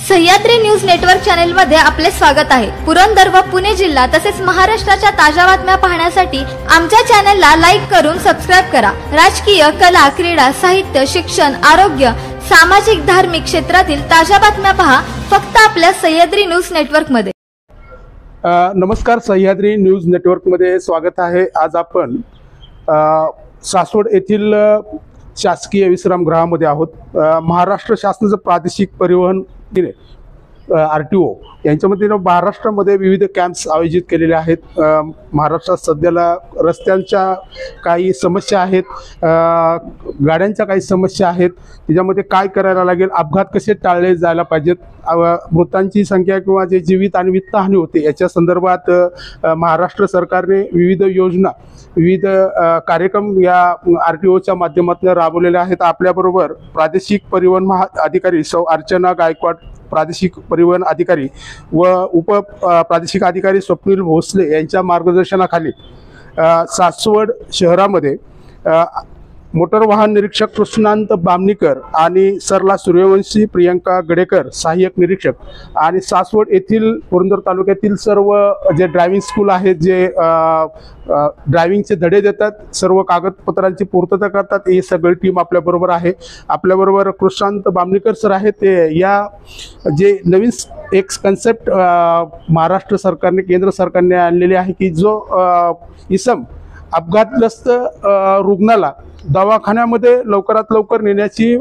Sahyadri news network channel मध्ये आपले स्वागत आहे। पुरंदर व पुणे जिल्हा तसेच महाराष्ट्राच्या ताज्या बातम्या पाहण्यासाठी आमच्या चॅनलला लाईक करून सबस्क्राइब करा। राजकीय, कला, क्रीडा, साहित्य, शिक्षण, आरोग्य, सामाजिक, धार्मिक क्षेत्रातील ताज्या बातम्या पहा फक्त आपल्या सह्याद्री न्यूज नेटवर्क मध्ये। नमस्कार, सह्याद्री न्यूज नेटवर्क मध्ये स्वागत आहे। आज आपण सासवड येथील शासकीय विश्रामगृहामध्ये आहोत। महाराष्ट्र शासनाचं प्रादेशिक परिवहन RTO यांच्यामध्ये महाराष्ट्रामध्ये विविध कॅम्प्स आयोजित केलेले आहेत। महाराष्ट्रात सध्याला रस्त्यांच्या काही समस्या आहेत, गाड्यांच्या काही समस्या आहेत, त्याच्यामध्ये काय करायला लागेल, अपघात कसे टाळले जायला पाहिजेत, मृतांची संख्या किंवा जे जीवित आणि वित्तहानी होते याच्या संदर्भात महाराष्ट्र सरकारने विविध योजना, विविध कार्यक्रम या RTOच्या माध्यमातून राबवलेले आहेत। आपल्याबरोबर प्रादेशिक परिवहन अधिकारी सौ अर्चना गायकवाड, प्रादेशिक परिवहन अधिकारी व उप प्रादेशिक अधिकारी स्वप्नील भोसले यांच्या मार्गदर्शनाखाली सासवड शहरामध्ये मोटर वाहन निरीक्षक कृष्णांत बामणीकर आणि सरला सूर्यवंशी, प्रियंका गडेकर सहाय्यक निरीक्षक आणि सासवड येथील पुरंदर तालुक्यातील सर्व जे ड्रायव्हिंग स्कूल आहेत, जे ड्रायव्हिंगचे धडे देतात, सर्व कागदपत्रांची पूर्तता करतात, ही सगळी टीम आपल्याबरोबर आहे। आपल्याबरोबर कृष्णांत बामणीकर सर आहेत। ते या जे नवीन एक कन्सेप्ट महाराष्ट्र सरकारने, केंद्र सरकारने आणलेली आहे की जो इसम अपघातग्रस्त रुग्णाला दवाखान्यामध्ये लवकरात लवकर नेण्याची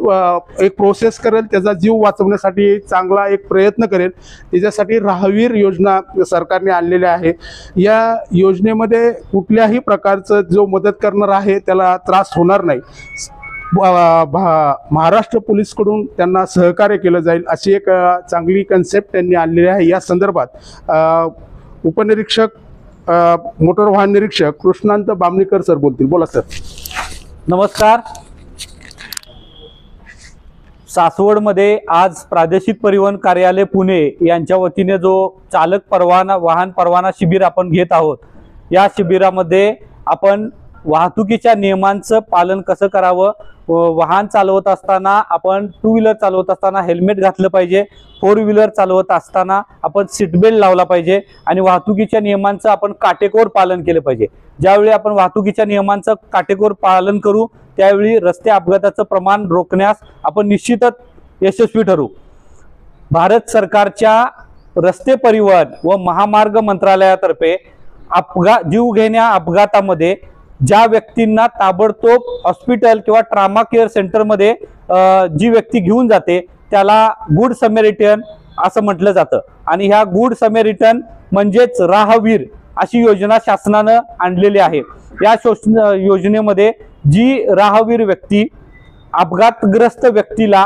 एक प्रोसेस करेल, त्याचा जीव वाचवण्यासाठी चांगला एक प्रयत्न करेल, त्याच्यासाठी राहवीर योजना सरकारने आणलेली आहे। या योजनेमध्ये कुठल्याही प्रकारचं जो मदत करणार आहे त्याला त्रास होणार नाही, महाराष्ट्र पोलीसकडून त्यांना सहकार्य केलं जाईल, अशी एक चांगली कन्सेप्ट त्यांनी आणलेली आहे। या संदर्भात उपनिरीक्षक मोटर वाहन निरीक्षक कृष्णांत बामणीकर सर बोलतील। बोला सर। नमस्कार। सासवडमध्ये आज प्रादेशिक परिवहन कार्यालय पुणे यांच्या वतीने जो चालक परवाना, वाहन परवाना शिबिर आपण घेत आहोत, या शिबिरामध्ये आपण वाहतुकीच्या नियमांचं पालन कसं करावं, वाहन चालवत असताना आपण 2 व्हीलर चालवत असताना हेल्मेट घातलं पाहिजे, 4 व्हीलर चालवत असताना आपण सीट बेल्ट लावला पाहिजे आणि वाहतुकीच्या नियमांचं आपण काटेकोर पालन केलं पाहिजे। ज्यावेळी आपण वाहतुकीच्या नियमांचं काटेकोर पालन करू त्यावेळी रस्ते अपघाताचं प्रमाण रोखण्यास आपण निश्चितच यशस्वी ठरू। भारत सरकारच्या रस्ते परिवहन व महामार्ग मंत्रालयातर्फे जीवघेण्या अपघातामध्ये ज्या व्यक्तींना ताबडतोब हॉस्पिटल किंवा ट्रामा केअर सेंटरमध्ये जी व्यक्ती घेऊन जाते त्याला गुड समॅरिटन असं म्हटलं जातं आणि ह्या गुड समॅरिटन म्हणजेच राहवीर अशी योजना शासनानं आणलेली आहे। या योजनेमध्ये जी राहवीर व्यक्ती अपघातग्रस्त व्यक्तीला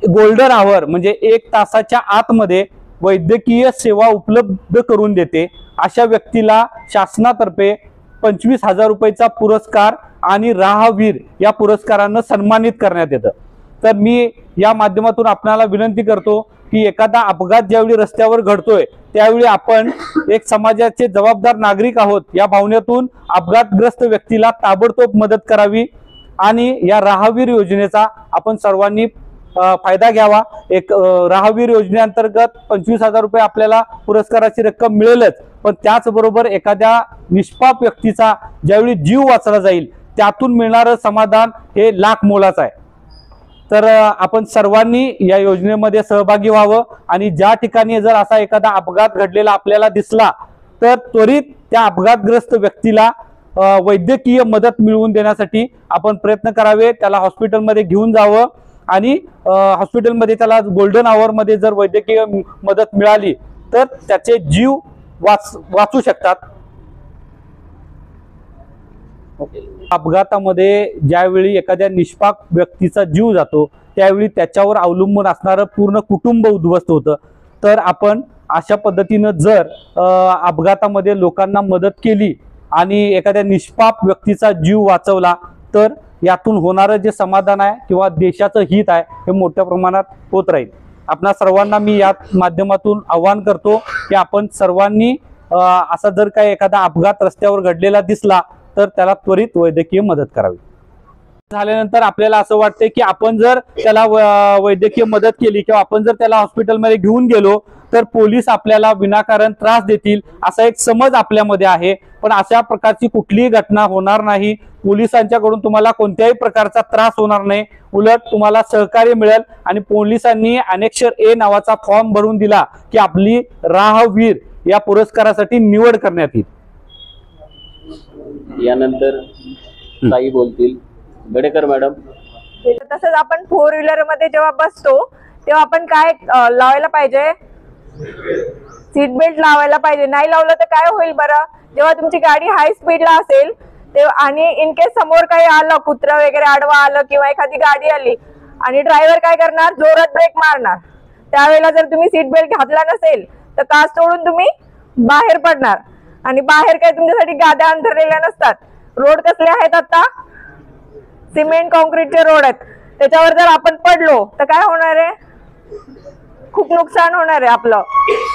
गोल्डन आवर म्हणजे 1 तासाच्या आतमध्ये वैद्यकीय सेवा उपलब्ध करून देते, अशा व्यक्तीला शासनातर्फे 25,000 रुपयाचा पुरस्कार आणि राहवीर या पुरस्कारानं सन्मानित करण्यात येतं। तर मी या माध्यमातून आपणाला विनंती करतो की एखादा अपघात ज्यावेळी रस्त्यावर घडतोय त्यावेळी आपण एक समाजाचे जबाबदार नागरिक आहोत या भावनेतून अपघातग्रस्त व्यक्तीला ताबडतोब मदत करावी आणि या राहवीर योजनेचा आपण सर्वांनी फायदा घ्यावा। एक राहवीर योजनेअंतर्गत 25,000 रुपये आपल्याला पुरस्काराची रक्कम मिळेलच, पण त्याचबरोबर एखाद्या निष्पाप व्यक्तीचा ज्यावेळी जीव वाचला जाईल त्यातून मिळणारं समाधान हे लाख मोलाचं आहे। तर आपण सर्वांनी या योजनेमध्ये सहभागी व्हावं आणि ज्या ठिकाणी जर असा एखादा अपघात घडलेला आपल्याला दिसला तर त्वरित त्या अपघातग्रस्त व्यक्तीला वैद्यकीय मदत मिळवून देण्यासाठी आपण प्रयत्न करावे, त्याला हॉस्पिटलमध्ये घेऊन जावं आणि हॉस्पिटलमध्ये त्याला गोल्डन आवर मध्ये जर वैद्यकीय मदत मिळाली तर त्याचे जीव वाचू शकतात। अपघातामध्ये ज्यावेळी एखाद्या निष्पाप व्यक्तीचा जीव जातो त्यावेळी त्याच्यावर अवलंबून असणारं पूर्ण कुटुंब उद्ध्वस्त होतं। तर आपण अशा पद्धतीनं जर अपघातामध्ये लोकांना मदत केली आणि एखाद्या निष्पाप व्यक्तीचा जीव वाचवला तर यातून होणारं जे समाधान आहे किंवा देशाचं हित आहे हे मोठ्या प्रमाणात होत राहील। आपणा सर्वांना मी या माध्यमातून आवाहन करतो की आपण सर्वांनी असा जर काही एखादा अपघात रस्त्यावर घडलेला दिसला तर त्याला त्वरित वैद्यकीय मदत करावी। झाल्यानंतर आपल्याला असं वाटतं की आपण जर त्याला वैद्यकीय मदत केली किंवा आपण जर त्याला हॉस्पिटलमध्ये घेऊन गेलो तर पोलीस आपल्याला विनाकारण त्रास देतील असा एक समज आपल्यामध्ये आहे. पण अशा प्रकारची कुठलीही घटना होणार नाही. पोलिसांच्याकडून तुम्हाला कोणत्याही प्रकारचा त्रास होणार नाही. उलट तुम्हाला सहकार्य मिळेल. आणि पोलिसांनी अनेक्षर ए नावाचा फॉर्म भरून दिला की आपली राहवीर या पुरस्कारासाठी निवड करण्यात येईल. यानंतर ताई बोलतील. गडेकर मॅडम. तसंच आपण 4 व्हीलर मध्ये जेव्हा बसतो तेव्हा आपण काय लावायला पाहिजे? सीट बेल्ट लावायला पाहिजे. नाही लावलं तर काय होईल बरं? जेव्हा तुमची गाडी हाय स्पीडला असेल तेव्हा आणि इन केस समोर काही आलं, कुत्रा वगैरे आडवा आलं किंवा एखादी गाडी आली आणि ड्रायव्हर काय करणार? जोरात ब्रेक मारणार. त्यावेळेला जर तुम्ही सीट बेल्ट घातला नसेल तर काच तोडून तुम्ही बाहेर पडणार. आणि बाहेर काय तुमच्यासाठी गाद्या अंथरलेल्या नसतात. रोड कसले आहेत आता? सिमेंट कॉन्क्रीटचे रोड आहेत. त्याच्यावर जर आपण पडलो तर काय होणार आहे? खूप नुकसान होणार आहे आपलं.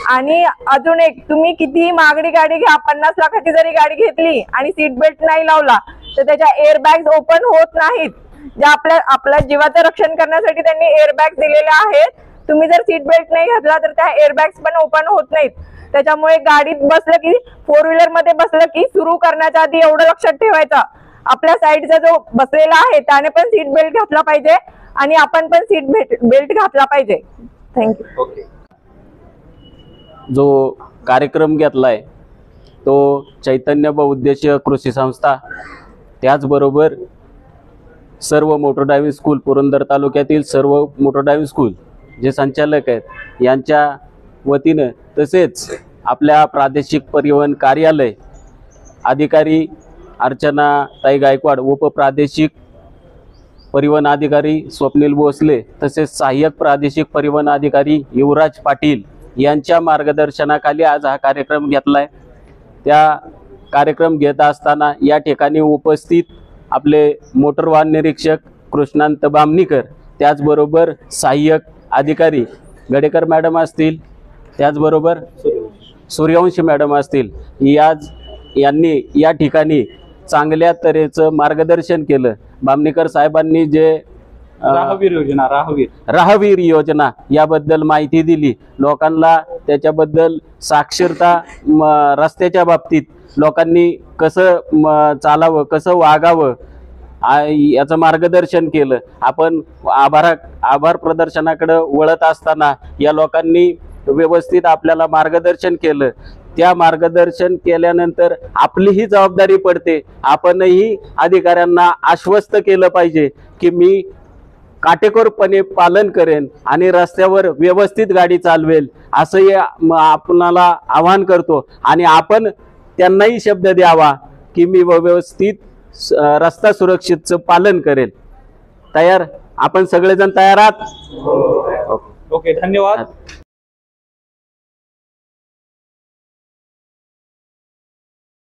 आणि अजून एक, तुम्ही कितीही महागडी गाडी घ्या, 50 लाखाची जरी गाडी घेतली आणि सीट बेल्ट नाही लावला तर त्याच्या एअरबॅग्स ओपन होत नाहीत. ज्या आपल्या जीवाचं रक्षण करण्यासाठी त्यांनी एअरबॅग्स दिलेल्या आहेत. तुम्ही जर सीट बेल्ट नाही घातला तर त्या एअरबॅग्स पण ओपन होत नाहीत. त्याच्यामुळे गाडीत बसलं की 4 व्हीलर मध्ये बसलं की सुरू करण्याच्या आधी एवढं लक्षात ठेवायचं, आपल्या साईडचा जो बसलेला आहे त्याने पण सीट बेल्ट घातला पाहिजे आणि आपण पण सीट बेल्ट घातला पाहिजे. थँक्यू. ओके. जो कार्यक्रम घेतलाय तो चैतन्य बहुउद्देशीय कृषी संस्था, त्याचबरोबर सर्व मोटर ड्रायव्हिंग स्कूल, पुरंदर तालुक्यातील सर्व मोटर ड्रायव्हिंग स्कूल जे संचालक आहेत यांच्या वतीनं, तसेच आपल्या प्रादेशिक परिवहन कार्यालय अधिकारी अर्चना ताई गायकवाड, उपप्रादेशिक परिवहन अधिकारी स्वप्नील भोसले, तसेच सहाय्यक प्रादेशिक परिवहन अधिकारी युवराज पाटील यांच्या मार्गदर्शनाखाली आज हा कार्यक्रम घेतलाय. त्या कार्यक्रम घेत असताना या ठिकाणी उपस्थित आपले मोटर वाहन निरीक्षक कृष्णांत बामणीकर, त्याचबरोबर सहाय्यक अधिकारी गडेकर मॅडम असतील, त्याचबरोबर सूर्यवंशी मॅडम असतील, यांनी या ठिकाणी चांगल्या तऱ्हेचं मार्गदर्शन केलं. बामणीकर साहेबांनी जे राहवीर योजना याबद्दल माहिती दिली, लोकांना त्याच्याबद्दल साक्षरता, रस्त्याच्या बाबतीत लोकांनी कसं चालावं, कसं वागावं याचं मार्गदर्शन केलं. आपण आभार प्रदर्शनाकडे वळत असताना या लोकांनी व्यवस्थित आपल्याला मार्गदर्शन केलं. त्या मार्गदर्शन केल्यानंतर आपलीही जबाबदारी पडते. आपणही अधिकाऱ्यांना आश्वस्त केलं पाहिजे की मी काटेकोरपणे पालन करेन आणि रस्त्यावर व्यवस्थित गाडी चालवेल, असंही आपणाला आवाहन करतो. आणि आपण त्यांनाही शब्द द्यावा की मी व्यवस्थित रस्ता सुरक्षेचं पालन करेल. तयार? आपण सगळेजण तयार आहात? ओके, धन्यवाद.